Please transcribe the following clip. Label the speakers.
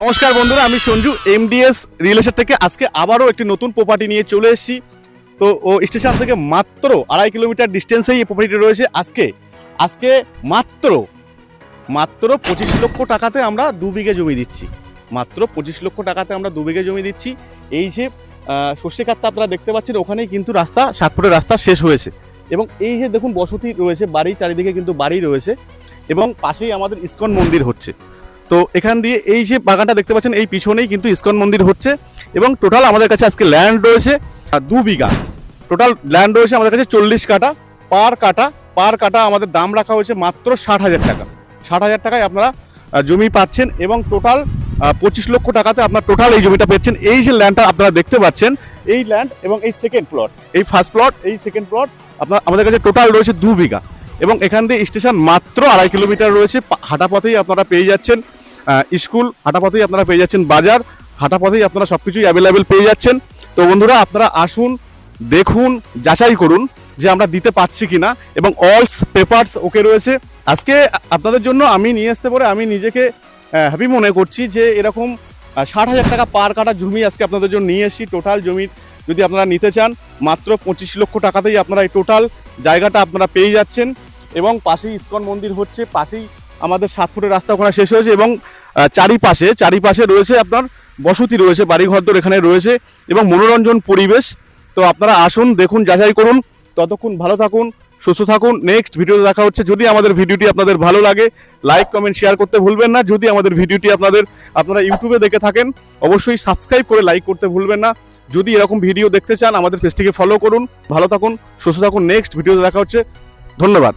Speaker 1: নমস্কার বন্ধুরা, আমি সঞ্জু এমডিএস রিয়েল এস্টেট থেকে আজকে আবারও একটি নতুন প্রপার্টি নিয়ে চলে এসেছি। তো স্টেশন থেকে মাত্র 2.5 কিলোমিটার ডিস্টেন্সেই এই প্রপার্টিটি রয়েছে। আজকে মাত্র 25 লক্ষ টাকাতে আমরা 2 বিঘে জমি দিচ্ছি। মাত্র 25 লক্ষ টাকাতে আমরা 2 বিঘে জমি দিচ্ছি। এই যে সর্ষে ক্ষেতটা আপনারা দেখতে পাচ্ছেন, ওখানেই কিন্তু রাস্তা 7 ফুটের রাস্তা শেষ হয়েছে এবং এই যে দেখুন বসতি রয়েছে, বাড়ি চারিদিকে কিন্তু বাড়ি রয়েছে এবং পাশেই আমাদের ইসকন মন্দির হচ্ছে। তো এখান দিয়ে এই যে বাগানটা দেখতে পাচ্ছেন, এই পিছনেই কিন্তু ইসকন মন্দির হচ্ছে এবং টোটাল আমাদের কাছে আজকে ল্যান্ড রয়েছে 2 বিঘা। টোটাল ল্যান্ড রয়েছে আমাদের কাছে 40 কাঠা। পার কাঠা আমাদের দাম রাখা হয়েছে মাত্র 60,000 টাকা। 60,000 টাকায় আপনারা জমি পাচ্ছেন এবং টোটাল 25 লক্ষ টাকাতে আপনার টোটাল এই জমিটা পেয়েছেন। এই যে ল্যান্ডটা আপনারা দেখতে পাচ্ছেন, এই ল্যান্ড এবং এই সেকেন্ড প্লট, এই ফার্স্ট প্লট, এই সেকেন্ড প্লট আপনার আমাদের কাছে টোটাল রয়েছে 2 বিঘা এবং এখান দিয়ে স্টেশন মাত্র 2.5 কিলোমিটার রয়েছে। হাঁটাপথেই আপনারা পেয়ে যাচ্ছেন স্কুল, হাঁটাপথেই আপনারা পেয়ে যাচ্ছেন বাজার, হাঁটাপথেই আপনারা সব কিছুই অ্যাভেলেবেল পেয়ে যাচ্ছেন। তো বন্ধুরা, আপনারা আসুন, দেখুন, যাচাই করুন যে আমরা দিতে পারছি কিনা এবং অলস পেপারস ওকে রয়েছে। আজকে আপনাদের জন্য আমি নিয়ে আসতে পারে আমি নিজেকে হ্যাপি মনে করছি যে এরকম 60,000 টাকা পার কাটা জমি আজকে আপনাদের জন্য নিয়ে এসেছি। টোটাল জমি যদি আপনারা নিতে চান মাত্র 25 লক্ষ টাকাতেই আপনারা এই টোটাল জায়গাটা আপনারা পেয়ে যাচ্ছেন এবং পাশেই ইসকন মন্দির হচ্ছে, পাশেই আমাদের 7 ফুটের রাস্তা ওখানে শেষ হয়েছে এবং চারিপাশে রয়েছে আপনার বসতি রয়েছে, বাড়িঘরদোর এখানে রয়েছে এবং মনোরঞ্জন পরিবেশ। তো আপনারা আসুন, দেখুন, যাচাই করুন। ততক্ষণ ভালো থাকুন, সুস্থ থাকুন। নেক্সট ভিডিওতে দেখা হচ্ছে। যদি আমাদের ভিডিওটি আপনাদের ভালো লাগে, লাইক কমেন্ট শেয়ার করতে ভুলবেন না। যদি আমাদের ভিডিওটি আপনারা ইউটিউবে দেখে থাকেন, অবশ্যই সাবস্ক্রাইব করে লাইক করতে ভুলবেন না। যদি এরকম ভিডিও দেখতে চান আমাদের পেজটিকে ফলো করুন। ভালো থাকুন, সুস্থ থাকুন। নেক্সট ভিডিওতে দেখা হচ্ছে। ধন্যবাদ।